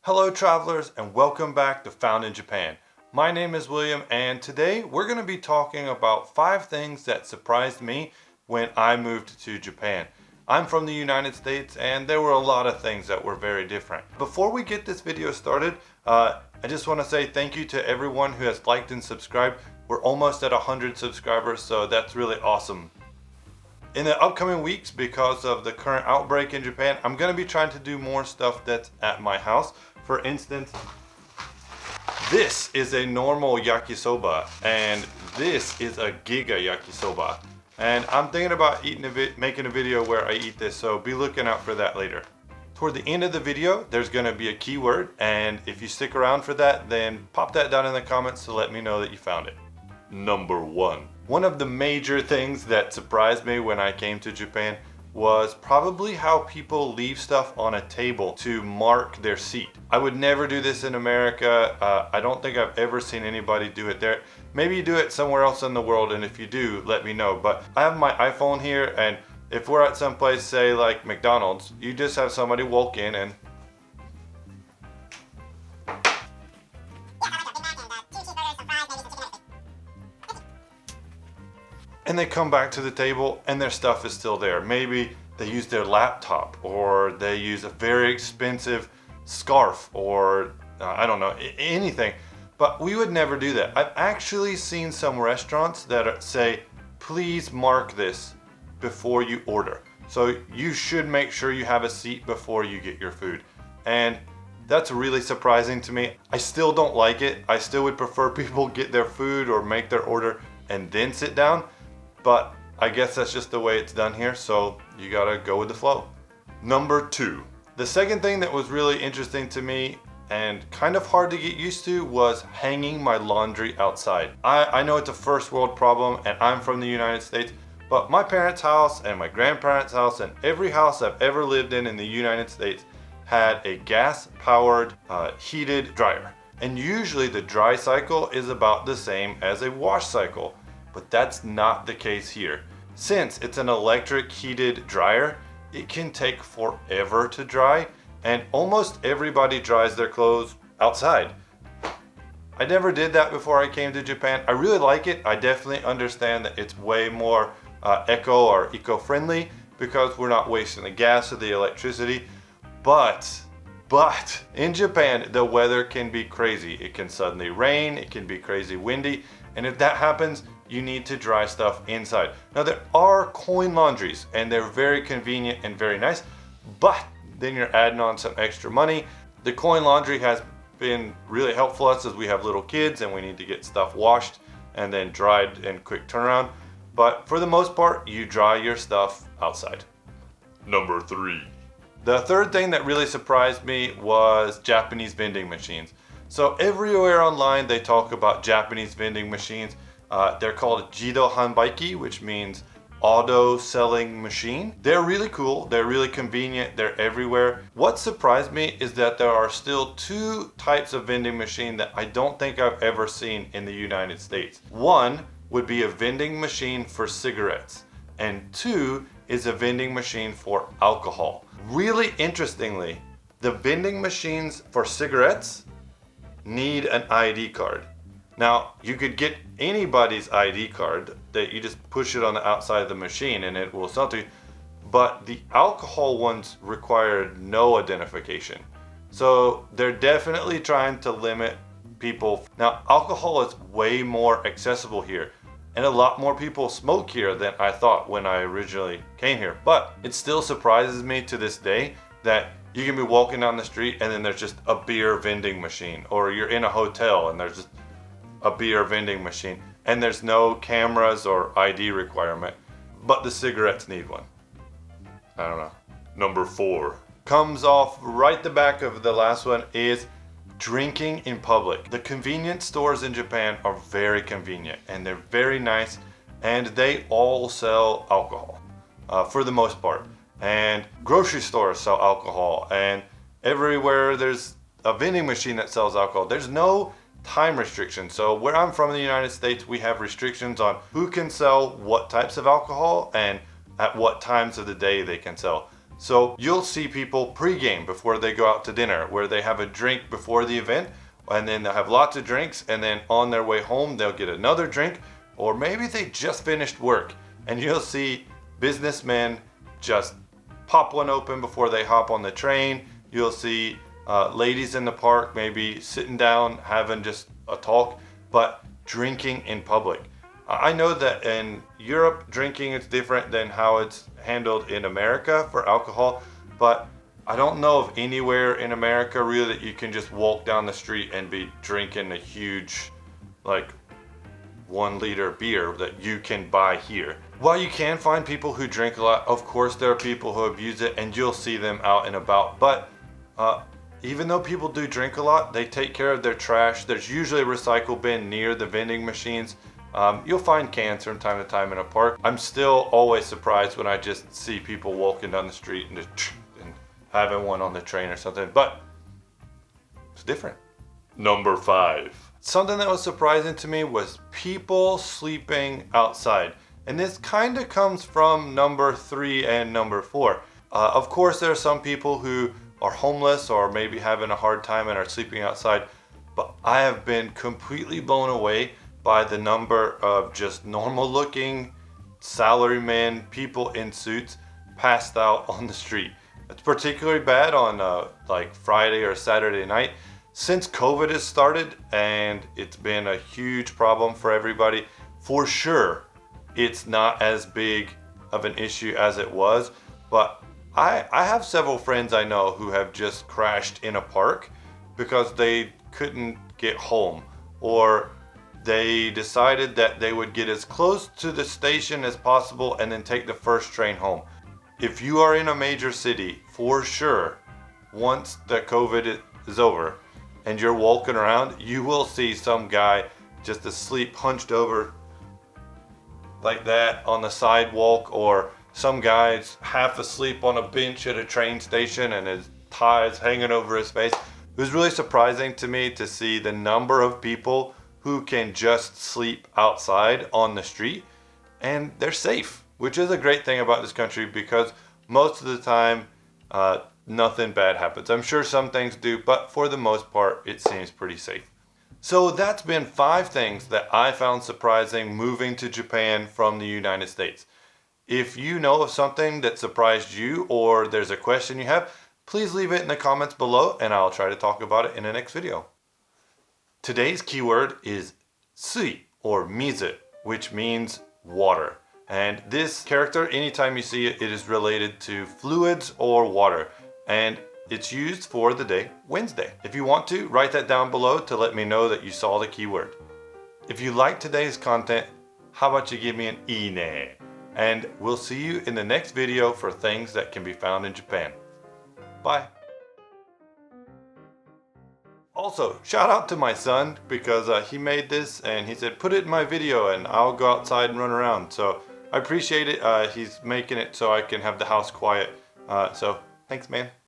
Hello travelers and welcome back to Found in Japan. My name is William and today we're going to be talking about 5 things that surprised me when I moved to Japan. I'm from the United States and there were a lot of things that were very different. Before we get this video started, I just want to say thank you to everyone who has liked and subscribed. We're almost at 100 subscribers, so that's really awesome. In the upcoming weeks, because of the current outbreak in Japan, I'm going to be trying to do more stuff that's at my house. For instance, this is a normal yakisoba and this is a giga yakisoba. And I'm thinking about making a video where I eat this, so be looking out for that later. Toward the end of the video, there's going to be a keyword, and if you stick around for that, then pop that down in the comments to let me know that you found it. Number 1. One of the major things that surprised me when I came to Japan was probably how people leave stuff on a table to mark their seat. I would never do this in America. I don't think I've ever seen anybody do it there. Maybe you do it somewhere else in the world, and if you do, let me know. But I have my iPhone here, and if we're at some place, say like McDonald's, you just have somebody walk in and they come back to the table and their stuff is still there. Maybe they use their laptop or they use a very expensive scarf or I don't know, anything. But we would never do that. I've actually seen some restaurants that say, please mark this before you order. So you should make sure you have a seat before you get your food. And that's really surprising to me. I still don't like it. I still would prefer people get their food or make their order and then sit down. But I guess that's just the way it's done here, so you gotta go with the flow. Number 2. The second thing that was really interesting to me and kind of hard to get used to was hanging my laundry outside. I know it's a first world problem and I'm from the United States, but my parents' house and my grandparents' house and every house I've ever lived in the United States had a gas-powered heated dryer. And usually the dry cycle is about the same as a wash cycle. But that's not the case here. Since it's an electric heated dryer, it can take forever to dry, and almost everybody dries their clothes outside. I never did that before I came to Japan. I really like it. I definitely understand that it's way more eco-friendly because we're not wasting the gas or the electricity. But in Japan, the weather can be crazy. It can suddenly rain, it can be crazy windy, and if that happens, you need to dry stuff inside. Now there are coin laundries and they're very convenient and very nice, but then you're adding on some extra money. The coin laundry has been really helpful to us as we have little kids and we need to get stuff washed and then dried in quick turnaround. But for the most part, you dry your stuff outside. Number 3. The third thing that really surprised me was Japanese vending machines. So everywhere online they talk about Japanese vending machines. They're called Jido Hanbaiki, which means auto selling machine. They're really cool, they're really convenient, they're everywhere. What surprised me is that there are still 2 types of vending machine that I don't think I've ever seen in the United States. One would be a vending machine for cigarettes, and 2 is a vending machine for alcohol. Really interestingly, the vending machines for cigarettes need an ID card. Now, you could get anybody's ID card that you just push it on the outside of the machine and it will sell to you, but the alcohol ones require no identification. So they're definitely trying to limit people. Now, alcohol is way more accessible here and a lot more people smoke here than I thought when I originally came here. But it still surprises me to this day that you can be walking down the street and then there's just a beer vending machine, or you're in a hotel and there's just a beer vending machine and there's no cameras or ID requirement, but the cigarettes need one. I don't know. Number 4 comes off right the back of the last one is drinking in public. The convenience stores in Japan are very convenient and they're very nice and they all sell alcohol for the most part. And grocery stores sell alcohol and everywhere there's a vending machine that sells alcohol. There's no time restriction. So where I'm from in the United States, we have restrictions on who can sell what types of alcohol and at what times of the day they can sell. So you'll see people pre-game before they go out to dinner, where they have a drink before the event, and then they'll have lots of drinks, and then on their way home they'll get another drink, or maybe they just finished work, and you'll see businessmen just pop one open before they hop on the train. You'll see ladies in the park maybe sitting down having just a talk, but drinking in public. I know that in Europe, drinking is different than how it's handled in America for alcohol, but I don't know of anywhere in America really that you can just walk down the street and be drinking a huge, like, 1 liter beer that you can buy here. While you can find people who drink a lot, of course there are people who abuse it, and you'll see them out and about. But even though people do drink a lot, they take care of their trash. There's usually a recycle bin near the vending machines. You'll find cans from time to time in a park. I'm still always surprised when I just see people walking down the street and having one on the train or something, but it's different. Number 5. Something that was surprising to me was people sleeping outside. And this kind of comes from number 3 and number 4. Of course, there are some people who are homeless or maybe having a hard time and are sleeping outside, but I have been completely blown away by the number of just normal looking salarymen, people in suits, passed out on the street. It's particularly bad on like Friday or Saturday night. Since COVID has started and it's been a huge problem for everybody, for sure it's not as big of an issue as it was, but I have several friends I know who have just crashed in a park because they couldn't get home, or they decided that they would get as close to the station as possible and then take the first train home. If you are in a major city, for sure, once the COVID is over and you're walking around, you will see some guy just asleep, hunched over like that on the sidewalk, or some guy's half asleep on a bench at a train station and his tie is hanging over his face. It was really surprising to me to see the number of people who can just sleep outside on the street and they're safe, which is a great thing about this country because most of the time nothing bad happens. I'm sure some things do, but for the most part it seems pretty safe. So that's been 5 things that I found surprising moving to Japan from the United States. If you know of something that surprised you, or there's a question you have, please leave it in the comments below and I'll try to talk about it in the next video. Today's keyword is sui, or mizu, which means water. And this character, anytime you see it, it is related to fluids or water. And it's used for the day Wednesday. If you want to, write that down below to let me know that you saw the keyword. If you like today's content, how about you give me an "ine"? And we'll see you in the next video for things that can be found in Japan. Bye. Also, shout out to my son because he made this and he said, put it in my video and I'll go outside and run around. So I appreciate it. He's making it so I can have the house quiet. So thanks, man.